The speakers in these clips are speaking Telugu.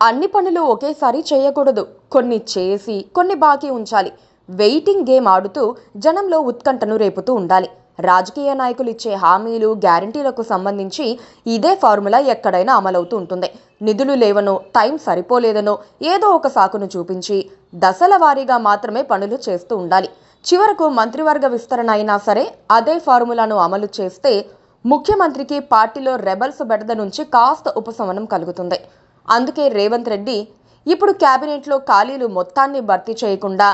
అన్ని పనులు ఒకేసారి చేయకూడదు. కొన్ని చేసి కొన్ని బాకీ ఉంచాలి. వెయిటింగ్ గేమ్ ఆడుతూ జనంలో ఉత్కంఠను రేపుతూ ఉండాలి. రాజకీయ నాయకులు ఇచ్చే హామీలు, గ్యారంటీలకు సంబంధించి ఇదే ఫార్ములా ఎక్కడైనా అమలవుతూ ఉంటుంది. నిధులు లేవనో, టైం సరిపోలేదనో ఏదో ఒక సాకును చూపించి దశల వారీగా మాత్రమే పనులు చేస్తూ ఉండాలి. చివరకు మంత్రివర్గ విస్తరణ అయినా సరే అదే ఫార్ములాను అమలు చేస్తే ముఖ్యమంత్రికి పార్టీలో రెబల్స్ బెడద నుంచి కాస్త ఉపశమనం కలుగుతుంది. అందుకే రేవంత్ రెడ్డి ఇప్పుడు కేబినెట్లో ఖాళీలు మొత్తాన్ని భర్తీ చేయకుండా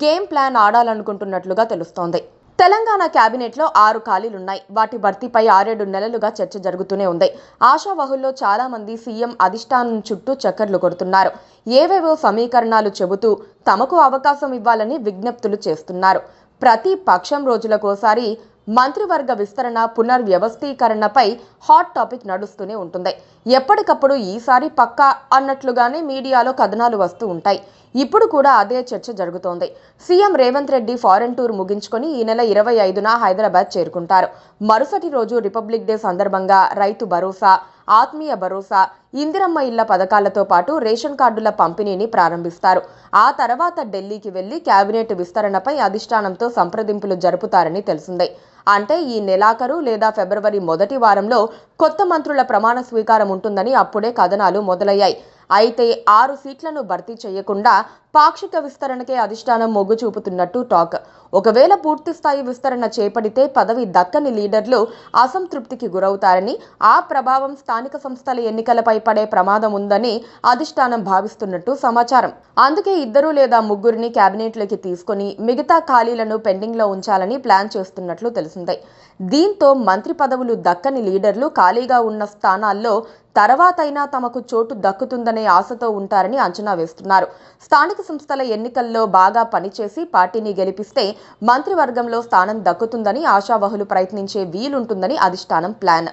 గేమ్ ప్లాన్ ఆడాలనుకుంటున్నట్లుగా తెలుస్తోంది. తెలంగాణ కేబినెట్లో 6 ఖాళీలున్నాయి. వాటి భర్తీపై 6-7 నెలలుగా చర్చ జరుగుతూనే ఉంది. ఆశావహుల్లో చాలా మంది సీఎం అధిష్టానం చుట్టూ చక్కర్లు కొడుతున్నారు. ఏవేవో సమీకరణాలు చెబుతూ తమకు అవకాశం ఇవ్వాలని విజ్ఞప్తులు చేస్తున్నారు. ప్రతి పక్షం రోజులకోసారి మంత్రివర్గ విస్తరణ, పునర్వ్యవస్థీకరణపై హాట్ టాపిక్ నడుస్తూనే ఉంటుంది. ఎప్పటికప్పుడు ఈసారి పక్కా అన్నట్లుగానే మీడియాలో కథనాలు వస్తూ ఉంటాయి. ఇప్పుడు కూడా అదే చర్చ జరుగుతోంది. CM Revanth Reddy foreign tour ముగించుకొని ఈ నెల 25న హైదరాబాద్ చేరుకుంటారు. మరుసటి రోజు రిపబ్లిక్ డే సందర్భంగా రైతు భరోసా, ఆత్మీయ భరోసా, ఇందిరమ్మ ఇళ్ల పథకాలతో పాటు రేషన్ కార్డుల పంపిణీని ప్రారంభిస్తారు. ఆ తర్వాత ఢిల్లీకి వెళ్లి కేబినెట్ విస్తరణపై అధిష్టానంతో సంప్రదింపులు జరుపుతారని తెలిసిందే. అంటే ఈ నెలాఖరు లేదా ఫిబ్రవరి మొదటి వారంలో కొత్త మంత్రుల ప్రమాణ స్వీకారం ఉంటుందని అప్పుడే కథనాలు మొదలయ్యాయి. అయితే 6 సీట్లను భర్తీ చేయకుండా పాక్షిక విస్తరణకే అధిష్టానం మొగ్గు చూపుతున్నట్టు టాక్. ఒకవేళ పూర్తి స్థాయి విస్తరణ చేపడితే పదవి దక్కని లీడర్లు అసంతృప్తికి గురవుతారని, ఆ ప్రభావం స్థానిక సంస్థల ఎన్నికలపై పడే ప్రమాదం ఉందని అధిష్టానం భావిస్తున్నట్టు సమాచారం. అందుకే 2 లేదా 3 కేబినెట్లోకి తీసుకుని మిగతా ఖాళీలను పెండింగ్లో ఉంచాలని ప్లాన్ చేస్తున్నట్లు తెలిసిందే. దీంతో మంత్రి పదవులు దక్కని లీడర్లు ఖాళీగా ఉన్న స్థానాల్లో తర్వాతైనా తమకు చోటు దక్కుతుందనే ఆశతో ఉంటారని అంచనా వేస్తున్నారు. స్థానిక సంస్థల ఎన్నికల్లో బాగా పనిచేసి పార్టీని గెలిపిస్తే మంత్రివర్గంలో స్థానం దక్కుతుందని ఆశావహులు ప్రయత్నించే వీలుంటుందని అధిష్టానం ప్లాన్.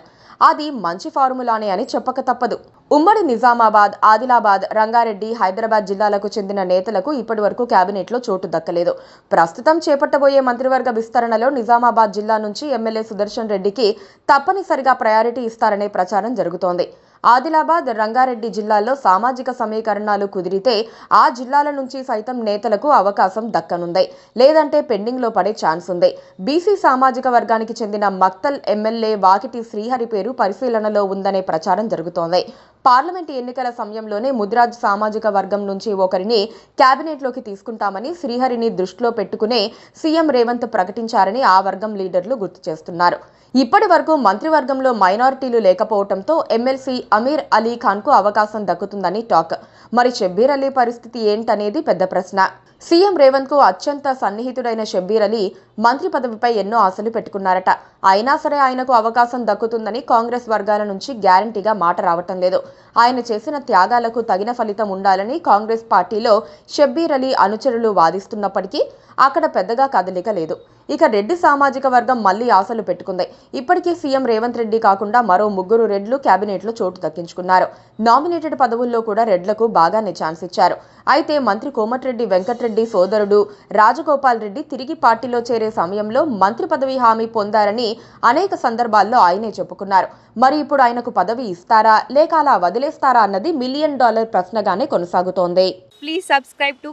అది మంచి ఫార్ములానే అని చెప్పక తప్పదు. ఉమ్మడి నిజామాబాద్, ఆదిలాబాద్, రంగారెడ్డి, హైదరాబాద్ జిల్లాలకు చెందిన నేతలకు ఇప్పటి వరకు కేబినెట్లో చోటు దక్కలేదు. ప్రస్తుతం చేపట్టబోయే మంత్రివర్గ విస్తరణలో నిజామాబాద్ జిల్లా నుంచి ఎమ్మెల్యే సుదర్శన్ రెడ్డికి తప్పనిసరిగా ప్రయారిటీ ఇస్తారనే ప్రచారం జరుగుతోంది. ఆదిలాబాద్, రంగారెడ్డి జిల్లాల్లో సామాజిక సమీకరణాలు కుదిరితే ఆ జిల్లాల నుంచి సైతం నేతలకు అవకాశం దక్కనుంది. లేదంటే పెండింగ్లో పడే ఛాన్స్ ఉంది. బీసీ సామాజిక వర్గానికి చెందిన మక్తల్ ఎమ్మెల్యే వాకిటి శ్రీహరి పేరు పరిశీలనలో ఉందనే ప్రచారం జరుగుతోంది. పార్లమెంటు ఎన్నికల సమయంలోనే ముదిరాజ్ సామాజిక వర్గం నుంచి ఒకరిని కేబినెట్లోకి తీసుకుంటామని శ్రీహరిని దృష్టిలో పెట్టుకునే సీఎం రేవంత్ ప్రకటించారని ఆ వర్గం లీడర్లు గుర్తు చేస్తున్నారు. ఇప్పటి వరకు మంత్రివర్గంలో మైనారిటీలు లేకపోవడంతో ఎమ్మెల్సీ అమీర్ అలీ ఖాన్కు అవకాశం దక్కుతుందని టాక్. మరి షబ్బీర్ అలీ పరిస్థితి ఏంటనేది పెద్ద ప్రశ్న. సీఎం రేవంత్కు అత్యంత సన్నిహితుడైన షబ్బీర్ అలీ మంత్రి పదవిపై ఎన్నో ఆశలు పెట్టుకున్నారట. అయినా సరే ఆయనకు అవకాశం దక్కుతుందని కాంగ్రెస్ వర్గాల నుంచి గ్యారంటీగా మాట రావటం లేదు. ఆయన చేసిన త్యాగాలకు తగిన ఫలితం ఉండాలని కాంగ్రెస్ పార్టీలో షబ్బీర్ అలీ అనుచరులు వాదిస్తున్నప్పటికీ అక్కడ పెద్దగా కదలిక లేదు. ఇక రెడ్డి సామాజిక వర్గం మళ్లీ ఆశలు పెట్టుకుంది. ఇప్పటికీ సీఎం రేవంత్ రెడ్డి కాకుండా మరో 3 రెడ్లు కేబినెట్లో చోటు దక్కించుకున్నారు. నామినేటెడ్ పదవుల్లో కూడా రెడ్లకు బాగానే ఛాన్స్ ఇచ్చారు. అయితే మంత్రి కోమటిరెడ్డి వెంకటరెడ్డి సోదరుడు రాజగోపాల్ రెడ్డి తిరిగి పార్టీలో చేరే సమయంలో మంత్రి పదవి హామీ పొందారని అనేక సందర్భాల్లో ఆయనే చెప్పుకున్నారు. మరి ఇప్పుడు ఆయనకు పదవి ఇస్తారా లేక అలా వదిలేస్తారా అన్నది $1 మిలియన్ ప్రశ్నగానే కొనసాగుతోంది. Please subscribe to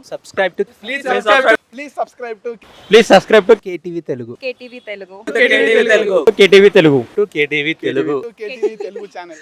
KTV Telugu. KTV Telugu. KTV Telugu. KTV Telugu channel.